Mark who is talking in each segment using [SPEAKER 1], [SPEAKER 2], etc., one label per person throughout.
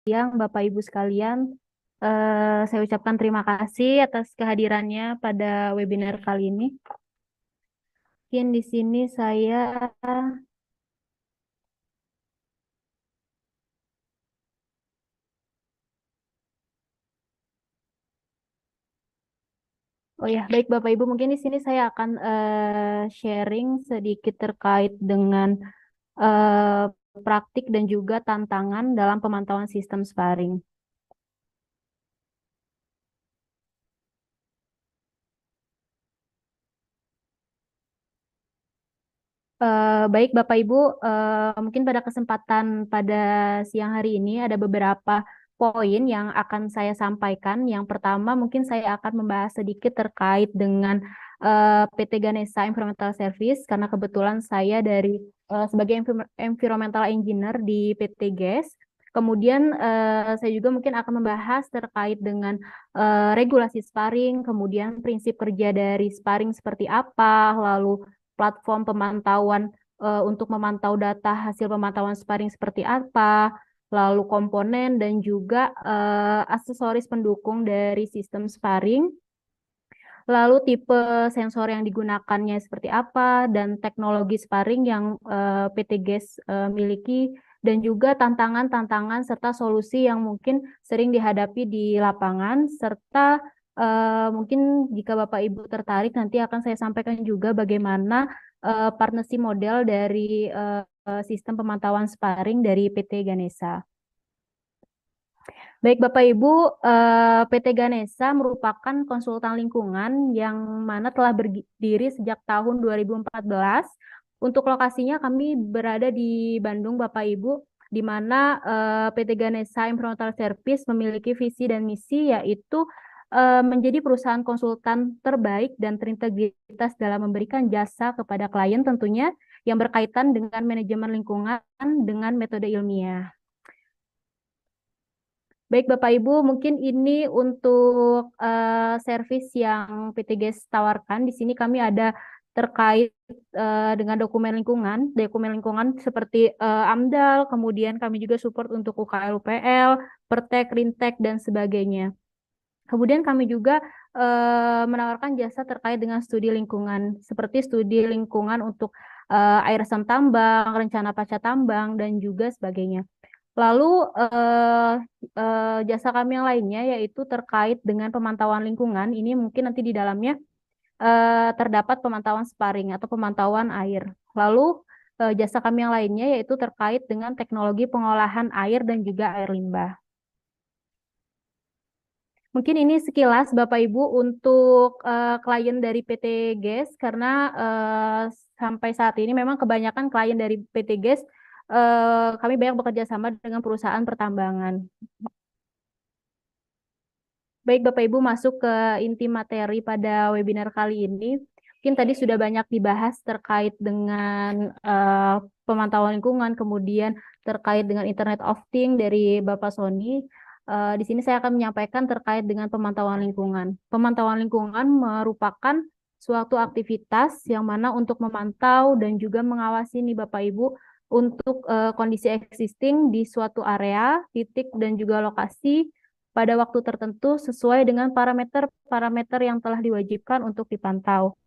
[SPEAKER 1] siang, Bapak Ibu sekalian. Saya ucapkan terima kasih atas kehadirannya pada webinar kali ini. Mungkin di sini saya Oh ya, baik Bapak Ibu, mungkin di sini saya akan sharing sedikit terkait dengan praktik dan juga tantangan dalam pemantauan sistem sparring. Baik Bapak Ibu, mungkin pada kesempatan pada siang hari ini ada beberapa poin yang akan saya sampaikan. Yang pertama mungkin saya akan membahas sedikit terkait dengan PT Ganesha Environmental Service karena kebetulan saya sebagai Environmental Engineer di PT GES. Kemudian saya juga mungkin akan membahas terkait dengan regulasi sparring, kemudian prinsip kerja dari sparring seperti apa, lalu platform pemantauan untuk memantau data hasil pemantauan sparring seperti apa, lalu komponen dan juga aksesoris pendukung dari sistem sparring, lalu tipe sensor yang digunakannya seperti apa, dan teknologi sparring yang PT GES miliki, dan juga tantangan-tantangan serta solusi yang mungkin sering dihadapi di lapangan, serta mungkin jika Bapak Ibu tertarik nanti akan saya sampaikan juga bagaimana partnership model dari sistem pemantauan sparring dari PT Ganesha. Baik Bapak Ibu, PT Ganesha merupakan konsultan lingkungan yang mana telah berdiri sejak tahun 2014. Untuk lokasinya kami berada di Bandung Bapak Ibu, di mana PT Ganesha Environmental Service memiliki visi dan misi yaitu menjadi perusahaan konsultan terbaik dan terintegritas dalam memberikan jasa kepada klien tentunya yang berkaitan dengan manajemen lingkungan dengan metode ilmiah. Baik Bapak Ibu, mungkin ini untuk servis yang PT GES tawarkan. Di sini kami ada terkait dengan dokumen lingkungan seperti AMDAL, kemudian kami juga support untuk UKL UPL, Pertek, Rintek, dan sebagainya. Kemudian kami juga menawarkan jasa terkait dengan studi lingkungan, seperti studi lingkungan untuk air resam tambang, rencana pasca tambang, dan juga sebagainya. Lalu jasa kami yang lainnya yaitu terkait dengan pemantauan lingkungan. Ini mungkin nanti di dalamnya terdapat pemantauan sparring atau pemantauan air. Lalu jasa kami yang lainnya yaitu terkait dengan teknologi pengolahan air dan juga air limbah. Mungkin ini sekilas Bapak Ibu untuk klien dari PT GES karena sampai saat ini memang kebanyakan klien dari PT GES kami banyak bekerja sama dengan perusahaan pertambangan. Baik Bapak Ibu masuk ke inti materi pada webinar kali ini. Mungkin tadi sudah banyak dibahas terkait dengan pemantauan lingkungan, kemudian terkait dengan Internet of Things dari Bapak Sony. Di sini saya akan menyampaikan terkait dengan pemantauan lingkungan. Pemantauan lingkungan merupakan suatu aktivitas yang mana untuk memantau dan juga mengawasi nih Bapak Ibu untuk kondisi existing di suatu area, titik, dan juga lokasi pada waktu tertentu sesuai dengan parameter-parameter yang telah diwajibkan untuk dipantau.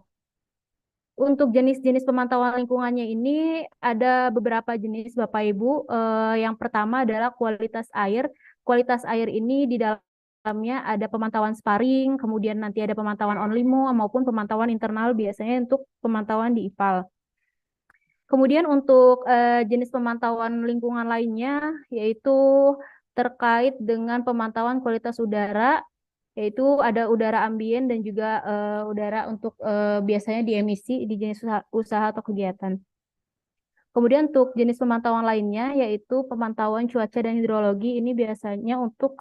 [SPEAKER 1] Untuk jenis-jenis pemantauan lingkungannya ini ada beberapa jenis Bapak Ibu. Yang pertama adalah kualitas air. Kualitas air ini di dalamnya ada pemantauan sparring, kemudian nanti ada pemantauan on limo maupun pemantauan internal biasanya untuk pemantauan di IPAL. Kemudian untuk jenis pemantauan lingkungan lainnya yaitu terkait dengan pemantauan kualitas udara, yaitu ada udara ambien dan juga udara untuk biasanya di emisi di jenis usaha atau kegiatan. Kemudian untuk jenis pemantauan lainnya yaitu pemantauan cuaca dan hidrologi, ini biasanya untuk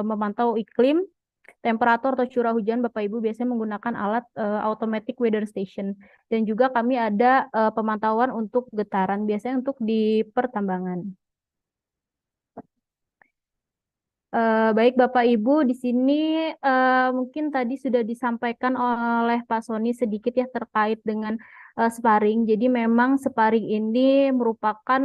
[SPEAKER 1] memantau iklim, temperatur atau curah hujan. Bapak Ibu biasanya menggunakan alat automatic weather station. Dan juga kami ada pemantauan untuk getaran, biasanya untuk di pertambangan. Baik Bapak Ibu, di sini mungkin tadi sudah disampaikan oleh Pak Sony sedikit ya terkait dengan sparring. Jadi memang sparring ini merupakan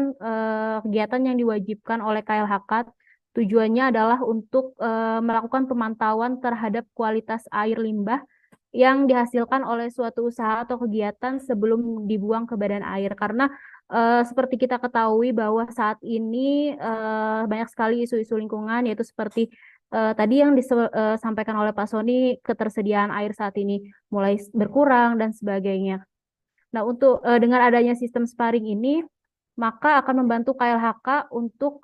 [SPEAKER 1] kegiatan yang diwajibkan oleh KLHK Tujuannya adalah untuk melakukan pemantauan terhadap kualitas air limbah yang dihasilkan oleh suatu usaha atau kegiatan sebelum dibuang ke badan air. Karena seperti kita ketahui bahwa saat ini banyak sekali isu-isu lingkungan, yaitu seperti tadi yang disampaikan oleh Pak Sony, ketersediaan air saat ini mulai berkurang dan sebagainya. Nah, untuk dengan adanya sistem sparring ini, maka akan membantu KLHK untuk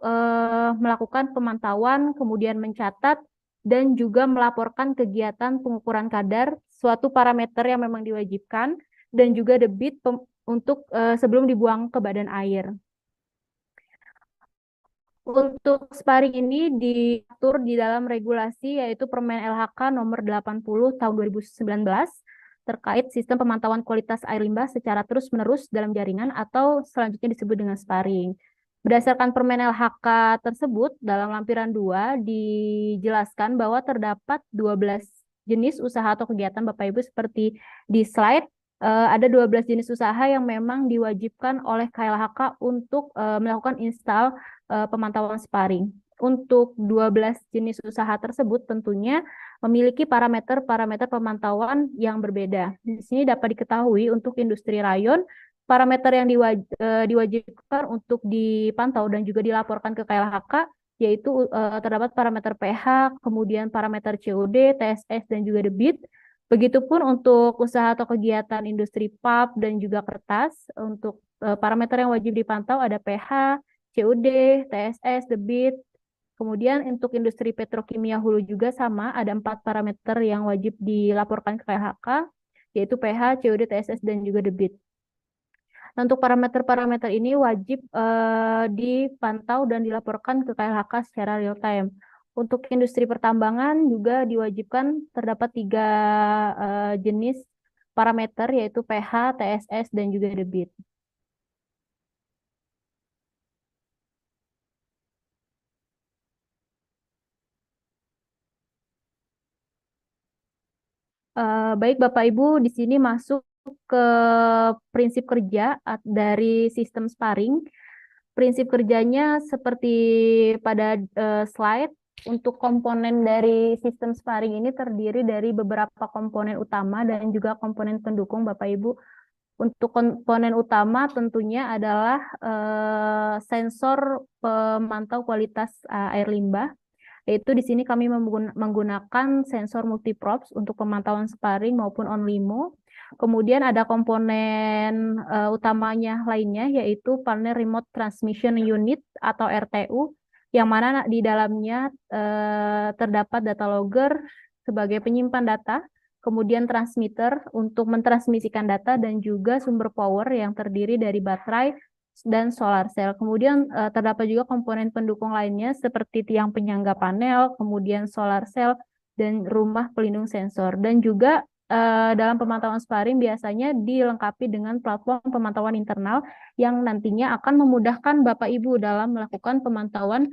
[SPEAKER 1] melakukan pemantauan, kemudian mencatat, dan juga melaporkan kegiatan pengukuran kadar, suatu parameter yang memang diwajibkan, dan juga debit untuk sebelum dibuang ke badan air. Untuk sparring ini diatur di dalam regulasi yaitu Permen LHK nomor 80 tahun 2019 terkait sistem pemantauan kualitas air limbah secara terus-menerus dalam jaringan atau selanjutnya disebut dengan sparring. Berdasarkan Permen LHK tersebut, dalam lampiran 2 dijelaskan bahwa terdapat 12 jenis usaha atau kegiatan Bapak Ibu seperti di slide. Ada 12 jenis usaha yang memang diwajibkan oleh KLHK untuk melakukan install pemantauan sparring. Untuk 12 jenis usaha tersebut tentunya memiliki parameter-parameter pemantauan yang berbeda. Di sini dapat diketahui untuk industri rayon, parameter yang diwajibkan untuk dipantau dan juga dilaporkan ke KLHK yaitu terdapat parameter pH, kemudian parameter COD, TSS, dan juga debit. Begitupun untuk usaha atau kegiatan industri pulp dan juga kertas, untuk parameter yang wajib dipantau ada pH, COD, TSS, debit. Kemudian untuk industri petrokimia hulu juga sama, ada 4 parameter yang wajib dilaporkan ke KLHK, yaitu pH, COD, TSS, dan juga debit. Nah, untuk parameter-parameter ini wajib dipantau dan dilaporkan ke KLHK secara real time. Untuk industri pertambangan juga diwajibkan terdapat 3 jenis parameter yaitu pH, TSS, dan juga debit. Baik Bapak Ibu, di sini masuk ke prinsip kerja dari sistem sparring. Prinsip kerjanya seperti pada slide, untuk komponen dari sistem sparring ini terdiri dari beberapa komponen utama dan juga komponen pendukung Bapak Ibu. Untuk komponen utama tentunya adalah sensor pemantau kualitas air limbah. Yaitu di sini kami menggunakan sensor multiprobes untuk pemantauan sparring maupun on limo. Kemudian ada komponen utamanya lainnya yaitu panel remote transmission unit atau RTU yang mana di dalamnya terdapat data logger sebagai penyimpan data, kemudian transmitter untuk mentransmisikan data dan juga sumber power yang terdiri dari baterai dan solar cell. Kemudian terdapat juga komponen pendukung lainnya seperti tiang penyangga panel, kemudian solar cell, dan rumah pelindung sensor. Dan juga dalam pemantauan sparring biasanya dilengkapi dengan platform pemantauan internal yang nantinya akan memudahkan Bapak Ibu dalam melakukan pemantauan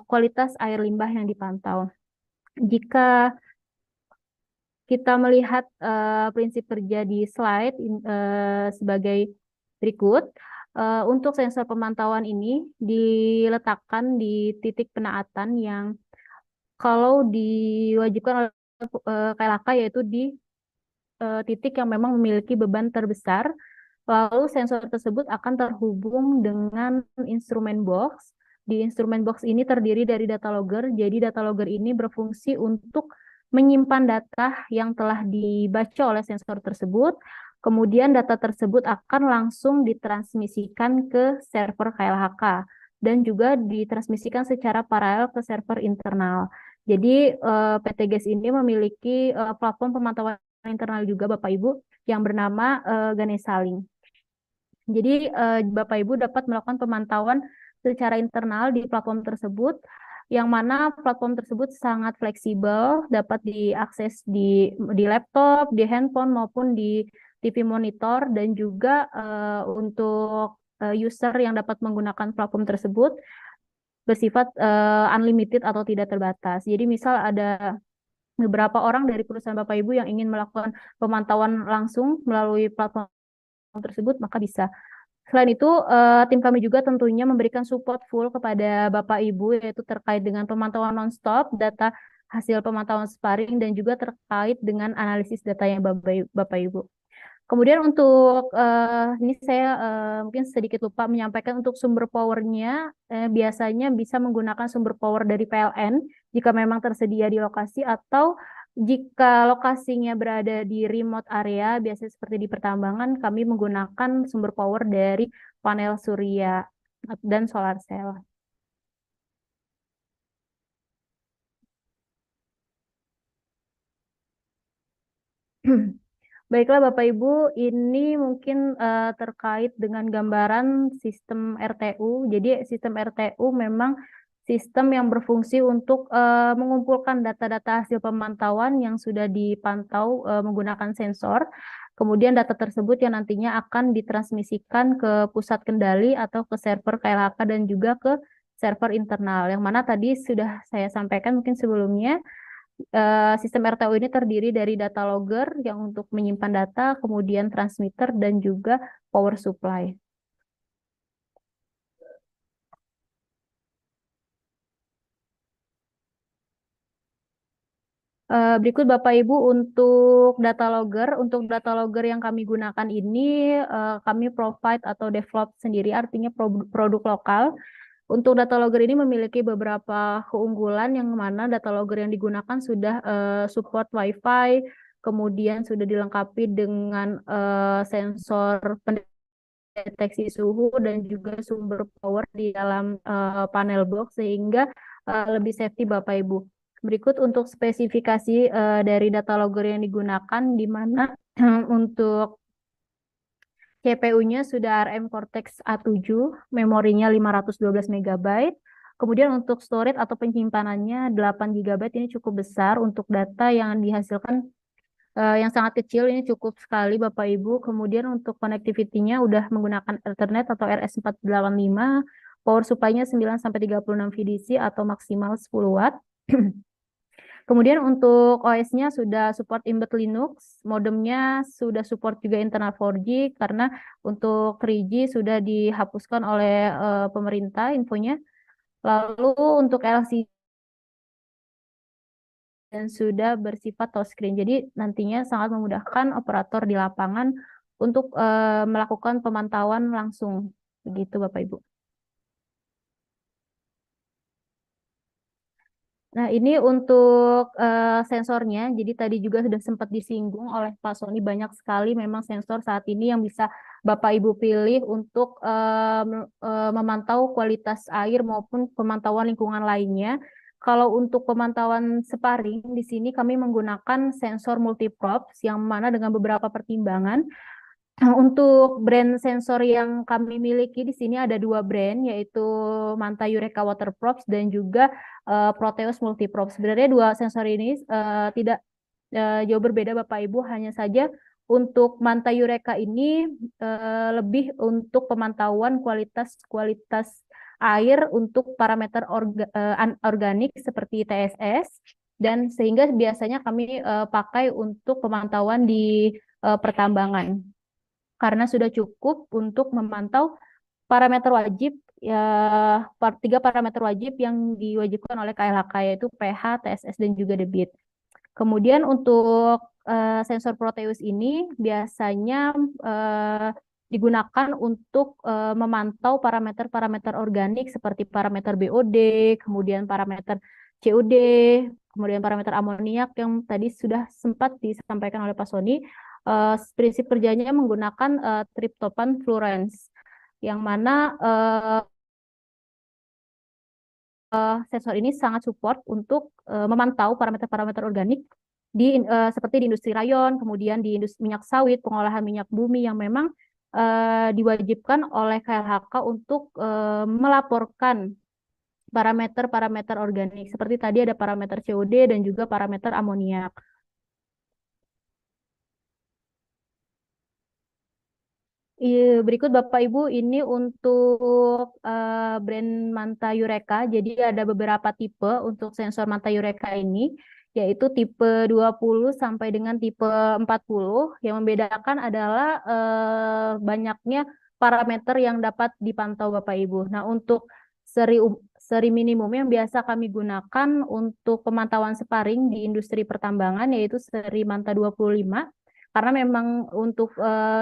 [SPEAKER 1] kualitas air limbah yang dipantau. Jika kita melihat prinsip kerja di slide sebagai berikut. Untuk sensor pemantauan ini diletakkan di titik penaatan yang kalau diwajibkan oleh KLHK yaitu di titik yang memang memiliki beban terbesar. Lalu sensor tersebut akan terhubung dengan instrumen box. Di instrumen box ini terdiri dari data logger. Jadi data logger ini berfungsi untuk menyimpan data yang telah dibaca oleh sensor tersebut. Kemudian data tersebut akan langsung ditransmisikan ke server KLHK dan juga ditransmisikan secara paralel ke server internal. Jadi PT GES ini memiliki platform pemantauan internal juga Bapak Ibu yang bernama Ganesaling. Jadi Bapak Ibu dapat melakukan pemantauan secara internal di platform tersebut, yang mana platform tersebut sangat fleksibel, dapat diakses di laptop, di handphone maupun di TV monitor, dan juga untuk user yang dapat menggunakan platform tersebut bersifat unlimited atau tidak terbatas. Jadi misal ada beberapa orang dari perusahaan Bapak Ibu yang ingin melakukan pemantauan langsung melalui platform tersebut, maka bisa. Selain itu, tim kami juga tentunya memberikan support full kepada Bapak Ibu, yaitu terkait dengan pemantauan nonstop, data hasil pemantauan sparring, dan juga terkait dengan analisis datanya Bapak Ibu. Kemudian untuk ini saya mungkin sedikit lupa menyampaikan untuk sumber powernya, biasanya bisa menggunakan sumber power dari PLN jika memang tersedia di lokasi, atau jika lokasinya berada di remote area, biasanya seperti di pertambangan, kami menggunakan sumber power dari panel surya dan solar cell. Baiklah Bapak Ibu, ini mungkin terkait dengan gambaran sistem RTU. Jadi sistem RTU memang sistem yang berfungsi untuk mengumpulkan data-data hasil pemantauan yang sudah dipantau menggunakan sensor. Kemudian data tersebut yang nantinya akan ditransmisikan ke pusat kendali atau ke server KLHK dan juga ke server internal. Yang mana tadi sudah saya sampaikan mungkin sebelumnya. Sistem RTU ini terdiri dari data logger yang untuk menyimpan data, kemudian transmitter, dan juga power supply. Berikut Bapak Ibu untuk data logger yang kami gunakan ini kami provide atau develop sendiri, artinya produk lokal. Untuk data logger ini memiliki beberapa keunggulan yang mana data logger yang digunakan sudah support Wi-Fi, kemudian sudah dilengkapi dengan sensor pendeteksi suhu dan juga sumber power di dalam panel box sehingga lebih safety Bapak Ibu. Berikut untuk spesifikasi dari data logger yang digunakan, di mana untuk CPU-nya sudah ARM Cortex A7, memorinya 512 MB. Kemudian untuk storage atau penyimpanannya 8 GB, ini cukup besar untuk data yang dihasilkan yang sangat kecil, ini cukup sekali Bapak Ibu. Kemudian untuk connectivity-nya udah menggunakan Ethernet atau RS485, power supply-nya 9-36 VDC atau maksimal 10 watt. Kemudian untuk OS-nya sudah support embed Linux, modemnya sudah support juga internal 4G karena untuk 3G sudah dihapuskan oleh pemerintah infonya. Lalu untuk LCD dan sudah bersifat touchscreen. Jadi nantinya sangat memudahkan operator di lapangan untuk melakukan pemantauan langsung. Begitu Bapak Ibu. Nah, ini untuk sensornya. Jadi tadi juga sudah sempat disinggung oleh Pak Sony, banyak sekali memang sensor saat ini yang bisa Bapak Ibu pilih untuk memantau kualitas air maupun pemantauan lingkungan lainnya. Kalau untuk pemantauan sparring, di sini kami menggunakan sensor multiprops yang mana dengan beberapa pertimbangan. Untuk brand sensor yang kami miliki di sini ada dua brand, yaitu Manta Eureka Water Props dan juga Proteus Multiprops. Sebenarnya dua sensor ini tidak jauh berbeda Bapak Ibu, hanya saja untuk Manta Eureka ini lebih untuk pemantauan kualitas air untuk parameter organik seperti TSS, dan sehingga biasanya kami pakai untuk pemantauan di pertambangan karena sudah cukup untuk memantau parameter wajib ya, tiga parameter wajib yang diwajibkan oleh KLHK, yaitu pH, TSS, dan juga debit. Kemudian untuk sensor Proteus ini biasanya digunakan untuk memantau parameter-parameter organik seperti parameter BOD, kemudian parameter COD, kemudian parameter amoniak yang tadi sudah sempat disampaikan oleh Pak Sony. Prinsip kerjanya menggunakan tryptophan fluorens, yang mana sensor ini sangat support untuk memantau parameter-parameter organik seperti di industri rayon, kemudian di industri minyak sawit, pengolahan minyak bumi yang memang diwajibkan oleh KLHK untuk melaporkan parameter-parameter organik. Seperti tadi ada parameter COD dan juga parameter amoniak. Berikut Bapak Ibu, ini untuk brand Manta Eureka. Jadi ada beberapa tipe untuk sensor Manta Eureka ini, yaitu tipe 20 sampai dengan tipe 40. Yang membedakan adalah banyaknya parameter yang dapat dipantau Bapak Ibu. Nah, untuk seri minimum yang biasa kami gunakan untuk pemantauan sparring di industri pertambangan yaitu seri Manta 25. Karena memang untuk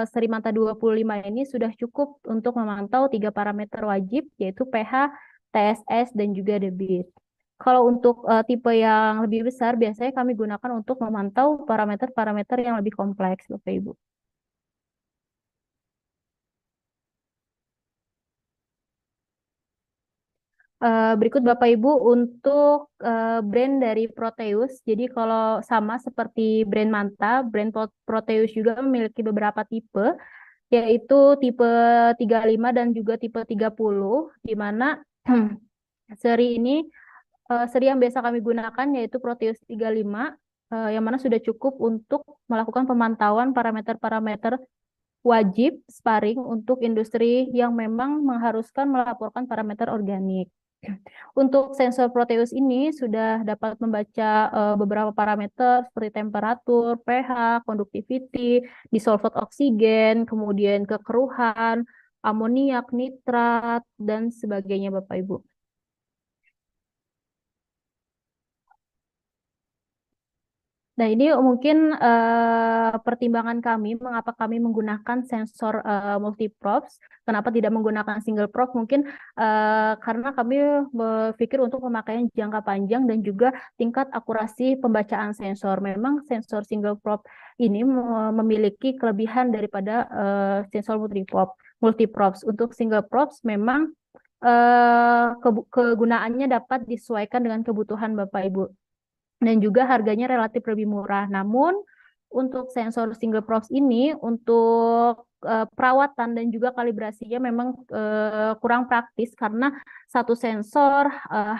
[SPEAKER 1] seri Manta 25 ini sudah cukup untuk memantau 3 parameter wajib yaitu pH, TSS, dan juga debit. Kalau untuk tipe yang lebih besar, biasanya kami gunakan untuk memantau parameter-parameter yang lebih kompleks, Bapak Ibu. Berikut Bapak Ibu untuk brand dari Proteus. Jadi kalau sama seperti brand Manta, brand Proteus juga memiliki beberapa tipe, yaitu tipe 35 dan juga tipe 30, di mana seri ini seri yang biasa kami gunakan yaitu Proteus 35, yang mana sudah cukup untuk melakukan pemantauan parameter-parameter wajib sparring untuk industri yang memang mengharuskan melaporkan parameter organik. Untuk sensor Proteus ini sudah dapat membaca beberapa parameter seperti temperatur, pH, conductivity, dissolved oksigen, kemudian kekeruhan, amoniak, nitrat, dan sebagainya Bapak Ibu. Nah, ini mungkin pertimbangan kami mengapa kami menggunakan sensor multiprobes, kenapa tidak menggunakan single probe, mungkin karena kami berpikir untuk pemakaian jangka panjang dan juga tingkat akurasi pembacaan sensor. Memang sensor single probe ini memiliki kelebihan daripada sensor multiprobes. Untuk single probes memang kegunaannya dapat disesuaikan dengan kebutuhan Bapak Ibu dan juga harganya relatif lebih murah. Namun untuk sensor single probes ini untuk perawatan dan juga kalibrasinya memang kurang praktis karena satu sensor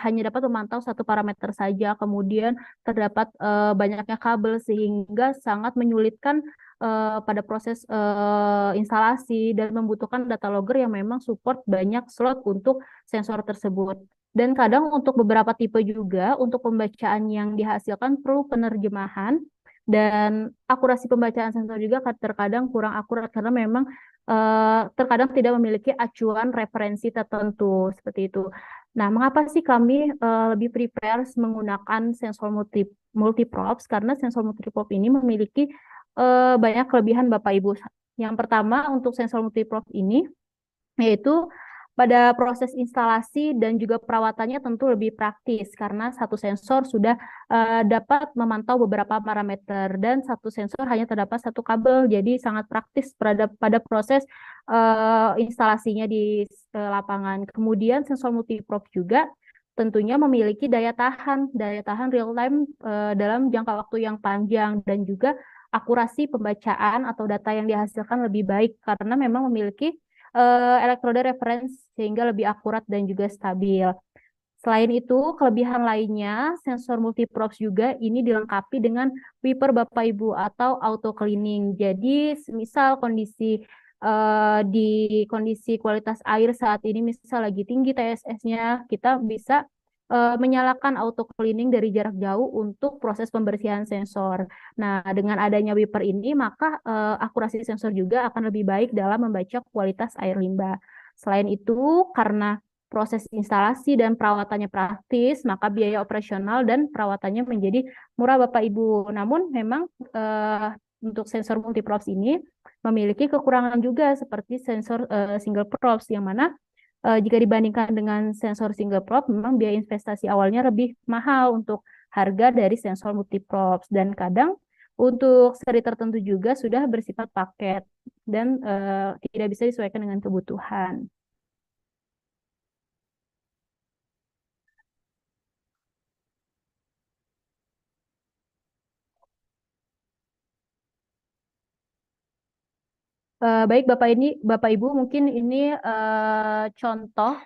[SPEAKER 1] hanya dapat memantau 1 parameter saja. Kemudian terdapat banyaknya kabel sehingga sangat menyulitkan pada proses instalasi dan membutuhkan data logger yang memang support banyak slot untuk sensor tersebut. Dan kadang untuk beberapa tipe juga, untuk pembacaan yang dihasilkan perlu penerjemahan dan akurasi pembacaan sensor juga terkadang kurang akurat karena memang terkadang tidak memiliki acuan referensi tertentu seperti itu. Nah, mengapa sih kami lebih prepare menggunakan sensor multiprobes? Karena sensor multiprobe ini memiliki banyak kelebihan Bapak Ibu. Yang pertama untuk sensor multiprobe ini yaitu pada proses instalasi dan juga perawatannya tentu lebih praktis karena satu sensor sudah dapat memantau beberapa parameter dan satu sensor hanya terdapat satu kabel, jadi sangat praktis pada proses instalasinya di lapangan. Kemudian sensor multiprobe juga tentunya memiliki daya tahan real time dalam jangka waktu yang panjang dan juga akurasi pembacaan atau data yang dihasilkan lebih baik karena memang memiliki elektroda reference sehingga lebih akurat dan juga stabil. Selain itu, kelebihan lainnya, sensor multiprobes juga ini dilengkapi dengan wiper Bapak Ibu atau auto cleaning. Jadi, misal di kondisi kualitas air saat ini misal lagi tinggi TSS-nya, kita bisa menyalakan auto cleaning dari jarak jauh untuk proses pembersihan sensor. Nah, dengan adanya wiper ini, maka akurasi sensor juga akan lebih baik dalam membaca kualitas air limbah. Selain itu, karena proses instalasi dan perawatannya praktis, maka biaya operasional dan perawatannya menjadi murah Bapak Ibu. Namun memang untuk sensor multiprobes ini memiliki kekurangan juga seperti sensor single probes yang mana jika dibandingkan dengan sensor single probe, memang biaya investasi awalnya lebih mahal untuk harga dari sensor multiprobes dan kadang untuk seri tertentu juga sudah bersifat paket dan tidak bisa disesuaikan dengan kebutuhan. Baik Bapak Ibu, mungkin ini contoh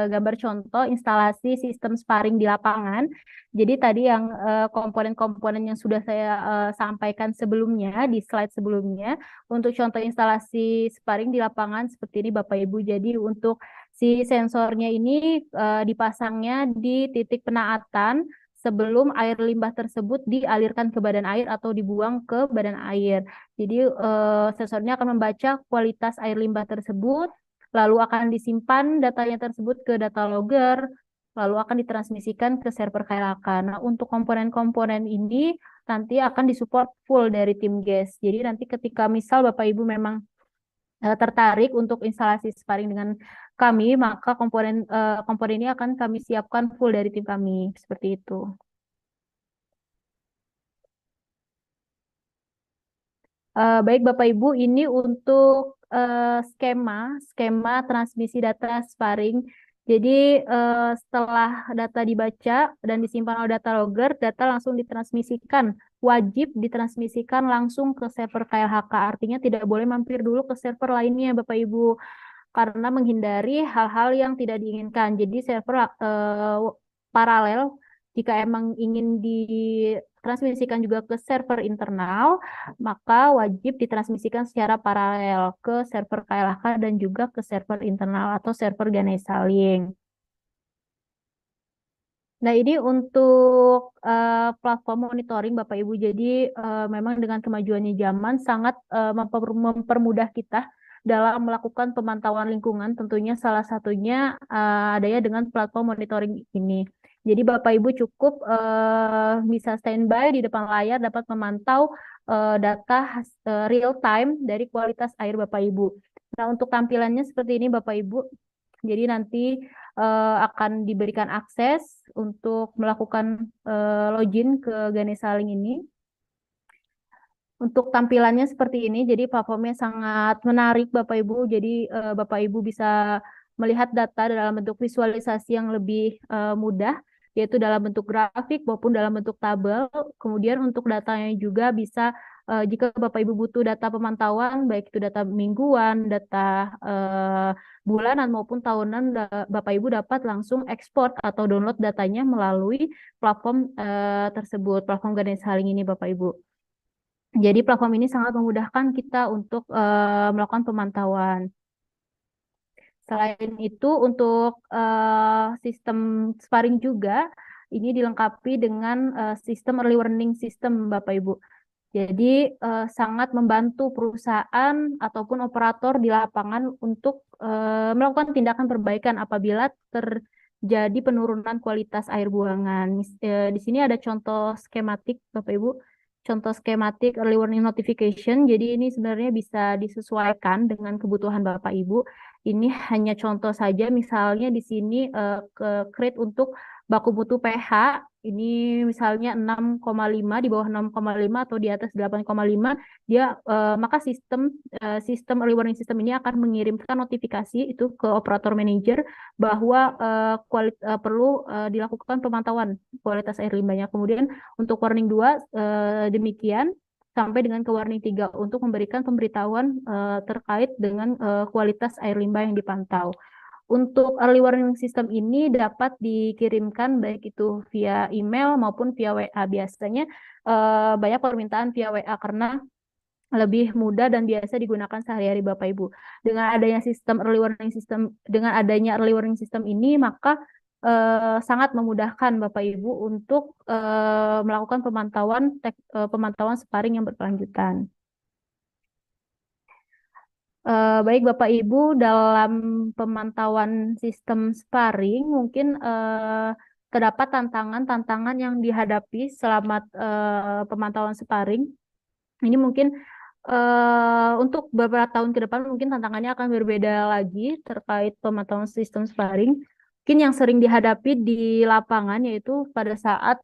[SPEAKER 1] gambar contoh instalasi sistem sparring di lapangan. Jadi tadi yang komponen-komponen yang sudah saya sampaikan sebelumnya di slide sebelumnya untuk contoh instalasi sparring di lapangan seperti ini Bapak Ibu. Jadi untuk si sensornya ini dipasangnya di titik penaatan sebelum air limbah tersebut dialirkan ke badan air atau dibuang ke badan air. Jadi sensornya akan membaca kualitas air limbah tersebut, lalu akan disimpan datanya tersebut ke data logger, lalu akan ditransmisikan ke server KLAK. Nah, untuk komponen-komponen ini nanti akan disupport full dari tim GES. Jadi nanti ketika misal Bapak Ibu memang tertarik untuk instalasi sparring dengan kami, maka komponen ini akan kami siapkan full dari tim kami. Seperti itu. Baik Bapak Ibu, ini untuk skema transmisi data sparring. Jadi setelah data dibaca dan disimpan oleh data logger, data langsung ditransmisikan, wajib ditransmisikan langsung ke server KLHK. Artinya tidak boleh mampir dulu ke server lainnya Bapak Ibu, karena menghindari hal-hal yang tidak diinginkan. Jadi server paralel, jika emang ingin ditransmisikan juga ke server internal, maka wajib ditransmisikan secara paralel ke server KLH dan juga ke server internal atau server Ganesha Link. Nah, ini untuk platform monitoring Bapak Ibu. Jadi memang dengan kemajuannya zaman sangat mempermudah kita dalam melakukan pemantauan lingkungan. Tentunya salah satunya adanya dengan platform monitoring ini. Jadi Bapak Ibu cukup bisa standby di depan layar dapat memantau data real time dari kualitas air Bapak Ibu. Nah, untuk tampilannya seperti ini Bapak Ibu. Jadi nanti akan diberikan akses untuk melakukan login ke Ganesaling ini. Untuk tampilannya seperti ini, jadi platformnya sangat menarik Bapak Ibu. Jadi Bapak Ibu bisa melihat data dalam bentuk visualisasi yang lebih mudah, yaitu dalam bentuk grafik maupun dalam bentuk tabel. Kemudian untuk datanya juga bisa, jika Bapak Ibu butuh data pemantauan, baik itu data mingguan, data bulanan maupun tahunan, Bapak Ibu dapat langsung ekspor atau download datanya melalui platform tersebut, platform Ganeshaling ini Bapak Ibu. Jadi platform ini sangat memudahkan kita untuk melakukan pemantauan. Selain itu, untuk sistem sparring juga, ini dilengkapi dengan sistem early warning system, Bapak Ibu. Jadi sangat membantu perusahaan ataupun operator di lapangan untuk melakukan tindakan perbaikan apabila terjadi penurunan kualitas air buangan. Di sini ada contoh skematik, Bapak Ibu. Contoh skematik early warning notification. Jadi ini sebenarnya bisa disesuaikan dengan kebutuhan Bapak Ibu. Ini hanya contoh saja, misalnya di sini create untuk baku mutu pH, ini misalnya 6,5, di bawah 6,5 atau di atas 8,5, dia maka sistem early warning system ini akan mengirimkan notifikasi itu ke operator manager bahwa perlu dilakukan pemantauan kualitas air limbahnya. Kemudian untuk warning 2 demikian sampai dengan ke warning 3 untuk memberikan pemberitahuan terkait dengan kualitas air limbah yang dipantau. Untuk early warning system ini dapat dikirimkan baik itu via email maupun via WA. Biasanya banyak permintaan via WA karena lebih mudah dan biasa digunakan sehari-hari Bapak Ibu. Dengan adanya early warning system ini, maka sangat memudahkan Bapak Ibu untuk melakukan pemantauan sparring yang berkelanjutan. Baik Bapak Ibu, dalam pemantauan sistem sparring mungkin terdapat tantangan-tantangan yang dihadapi selama pemantauan sparring. Ini mungkin untuk beberapa tahun ke depan mungkin tantangannya akan berbeda lagi terkait pemantauan sistem sparring. Mungkin yang sering dihadapi di lapangan yaitu pada saat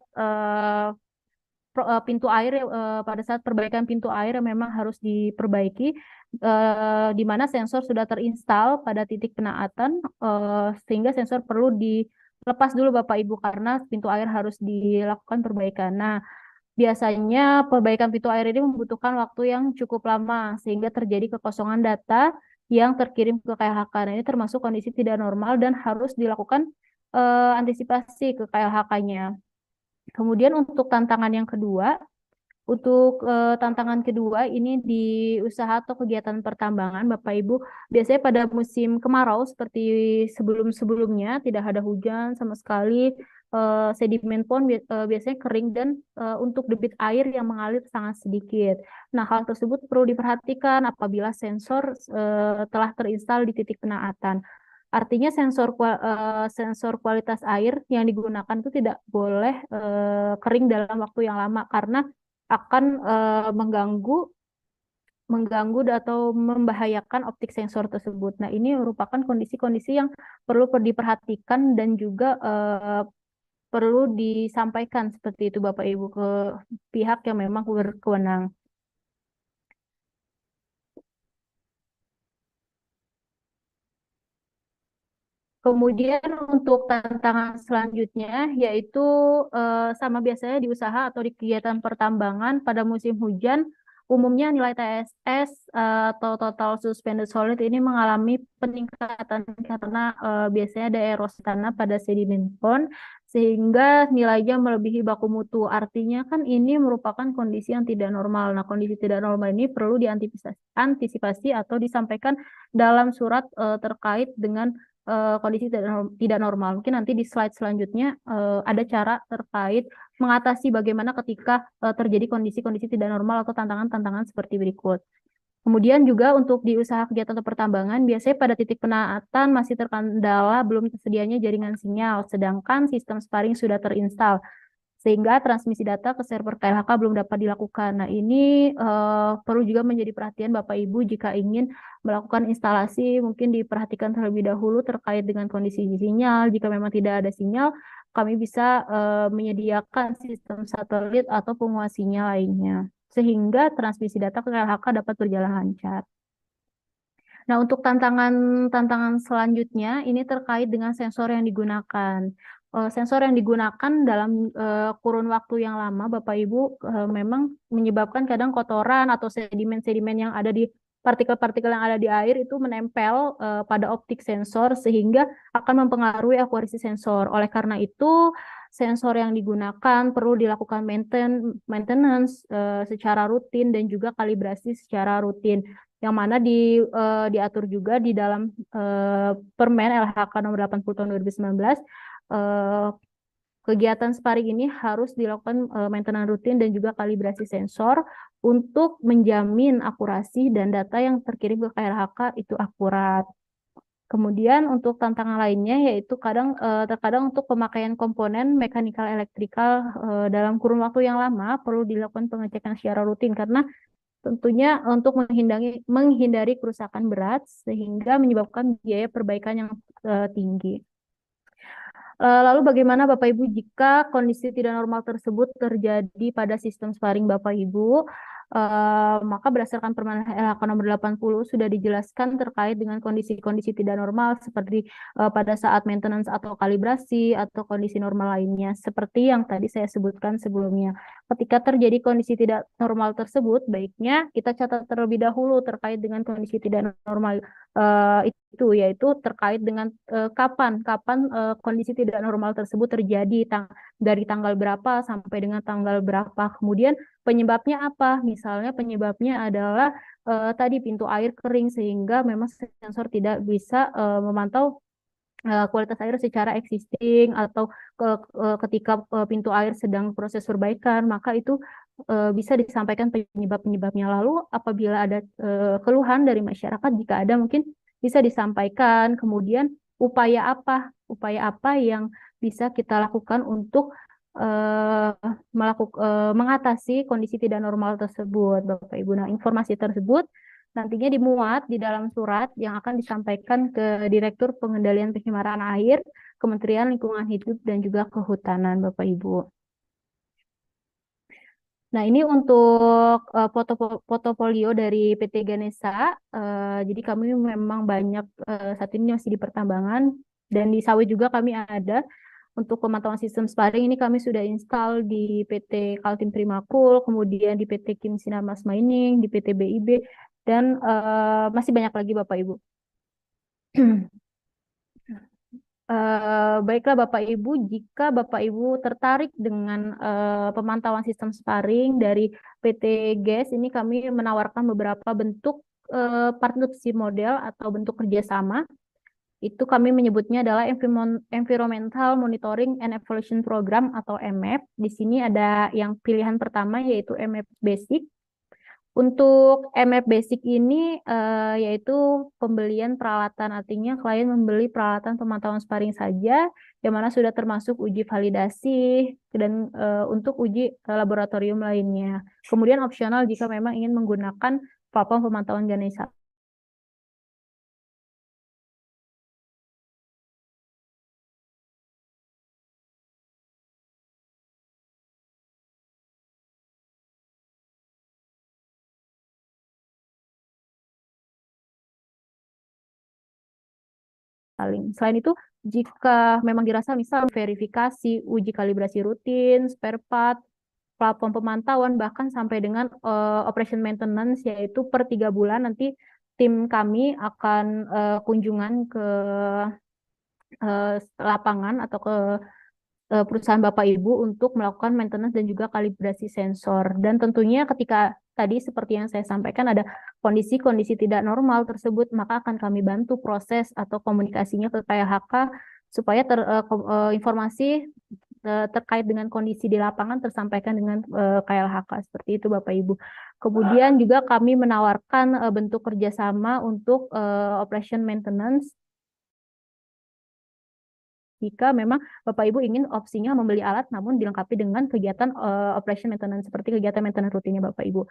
[SPEAKER 1] pintu air, pada saat perbaikan pintu air yang memang harus diperbaiki, di mana sensor sudah terinstal pada titik penaatan, sehingga sensor perlu dilepas dulu Bapak Ibu karena pintu air harus dilakukan perbaikan. Nah, biasanya perbaikan pintu air ini membutuhkan waktu yang cukup lama sehingga terjadi kekosongan data yang terkirim ke KLHK. Nah, ini termasuk kondisi tidak normal dan harus dilakukan antisipasi ke KLHK-nya. Kemudian untuk tantangan yang kedua, tantangan kedua ini di usaha atau kegiatan pertambangan, Bapak Ibu, biasanya pada musim kemarau seperti sebelum-sebelumnya tidak ada hujan sama sekali, sedimen pon biasanya kering dan untuk debit air yang mengalir sangat sedikit. Nah, hal tersebut perlu diperhatikan apabila sensor telah terinstal di titik penaatan. Artinya sensor kualitas air yang digunakan itu tidak boleh kering dalam waktu yang lama karena akan mengganggu atau membahayakan optik sensor tersebut. Nah, ini merupakan kondisi-kondisi yang perlu diperhatikan dan juga perlu disampaikan seperti itu Bapak Ibu ke pihak yang memang berkewenang. Kemudian untuk tantangan selanjutnya yaitu sama biasanya di usaha atau di kegiatan pertambangan pada musim hujan, umumnya nilai TSS atau total suspended solid ini mengalami peningkatan karena biasanya ada erosi tanah pada sedimen pond sehingga nilainya melebihi baku mutu. Artinya kan ini merupakan kondisi yang tidak normal. Nah, kondisi tidak normal ini perlu diantisipasi atau disampaikan dalam surat terkait dengan kondisi tidak normal. Mungkin nanti di slide selanjutnya ada cara terkait mengatasi bagaimana ketika terjadi kondisi-kondisi tidak normal atau tantangan-tantangan seperti berikut. Kemudian juga untuk di usaha kegiatan atau pertambangan, biasanya pada titik penaatan masih terkendala belum tersedianya jaringan sinyal, sedangkan sistem sparring sudah terinstal sehingga transmisi data ke server KLHK belum dapat dilakukan. Nah, ini perlu juga menjadi perhatian Bapak Ibu jika ingin melakukan instalasi, mungkin diperhatikan terlebih dahulu terkait dengan kondisi sinyal. Jika memang tidak ada sinyal, kami bisa menyediakan sistem satelit atau penguas sinyal lainnya, sehingga transmisi data ke KLHK dapat berjalan lancar. Nah, untuk tantangan selanjutnya ini terkait dengan sensor yang digunakan. Sensor yang digunakan dalam kurun waktu yang lama, Bapak Ibu, memang menyebabkan kadang kotoran atau sedimen-sedimen yang ada di partikel-partikel yang ada di air itu menempel pada optik sensor sehingga akan mempengaruhi akuarisi sensor. Oleh karena itu, sensor yang digunakan perlu dilakukan maintenance secara rutin dan juga kalibrasi secara rutin yang mana diatur juga di dalam Permen LHK nomor 80 tahun 2019 kegiatan sparring ini harus dilakukan maintenance rutin dan juga kalibrasi sensor untuk menjamin akurasi dan data yang terkirim ke KLHK itu akurat. Kemudian untuk tantangan lainnya yaitu terkadang untuk pemakaian komponen mekanikal elektrikal dalam kurun waktu yang lama perlu dilakukan pengecekan secara rutin karena tentunya untuk menghindari kerusakan berat sehingga menyebabkan biaya perbaikan yang tinggi. Lalu bagaimana Bapak Ibu jika kondisi tidak normal tersebut terjadi pada sistem sparring Bapak Ibu? Maka berdasarkan Permen LHK nomor 80 sudah dijelaskan terkait dengan kondisi-kondisi tidak normal seperti pada saat maintenance atau kalibrasi atau kondisi normal lainnya seperti yang tadi saya sebutkan sebelumnya. Ketika terjadi kondisi tidak normal tersebut, baiknya kita catat terlebih dahulu terkait dengan kondisi tidak normal itu yaitu terkait dengan kapan kondisi tidak normal tersebut terjadi dari tanggal berapa sampai dengan tanggal berapa. Kemudian penyebabnya apa? Misalnya penyebabnya adalah tadi pintu air kering sehingga memang sensor tidak bisa memantau kualitas air secara existing atau ketika pintu air sedang proses perbaikan, maka itu bisa disampaikan penyebab-penyebabnya. Lalu apabila ada keluhan dari masyarakat, jika ada mungkin bisa disampaikan. Kemudian upaya apa yang bisa kita lakukan untuk mengatasi kondisi tidak normal tersebut, Bapak Ibu. Nah, informasi tersebut nantinya dimuat di dalam surat yang akan disampaikan ke Direktur Pengendalian Pencemaran Air, Kementerian Lingkungan Hidup dan juga Kehutanan, Bapak Ibu. Nah, ini untuk portofolio dari PT Ganesha. Jadi kami memang banyak saat ini masih di pertambangan dan di sawit juga kami ada. Untuk pemantauan sistem sparring ini kami sudah install di PT Kaltim Primakul, kemudian di PT Kim Sinarmas Mining, di PT BIB, dan masih banyak lagi Bapak Ibu. Baiklah Bapak Ibu, jika Bapak Ibu tertarik dengan pemantauan sistem sparring dari PT GES, ini kami menawarkan beberapa bentuk partnership model atau bentuk kerjasama. Itu kami menyebutnya adalah Environmental Monitoring and Evaluation Program atau EMEP. Di sini ada yang pilihan pertama yaitu EMEP Basic. Untuk MF Basic ini yaitu pembelian peralatan, artinya klien membeli peralatan pemantauan sparring saja, yang mana sudah termasuk uji validasi dan untuk uji laboratorium lainnya. Kemudian opsional jika memang ingin menggunakan platform pemantauan Ganesha. Selain itu, jika memang dirasa misal verifikasi, uji kalibrasi rutin, spare part, platform pemantauan, bahkan sampai dengan operation maintenance, yaitu per 3 bulan nanti tim kami akan kunjungan ke lapangan atau ke perusahaan Bapak Ibu untuk melakukan maintenance dan juga kalibrasi sensor. Dan tentunya ketika tadi seperti yang saya sampaikan ada kondisi-kondisi tidak normal tersebut, maka akan kami bantu proses atau komunikasinya ke KLHK supaya informasi terkait dengan kondisi di lapangan tersampaikan dengan KLHK. Seperti itu Bapak Ibu. Kemudian juga kami menawarkan bentuk kerjasama untuk operation maintenance jika memang Bapak Ibu ingin opsinya membeli alat namun dilengkapi dengan kegiatan operation maintenance seperti kegiatan maintenance rutinnya Bapak Ibu.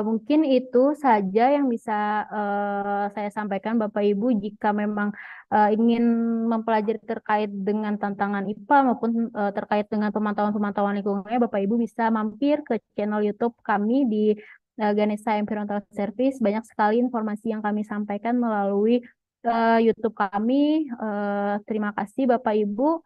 [SPEAKER 1] Mungkin itu saja yang bisa saya sampaikan Bapak Ibu. Jika memang ingin mempelajari terkait dengan tantangan IPA maupun terkait dengan pemantauan-pemantauan lingkungannya, Bapak Ibu bisa mampir ke channel YouTube kami di Ganesha Environmental Service. Banyak sekali informasi yang kami sampaikan melalui YouTube kami. Terima kasih Bapak Ibu.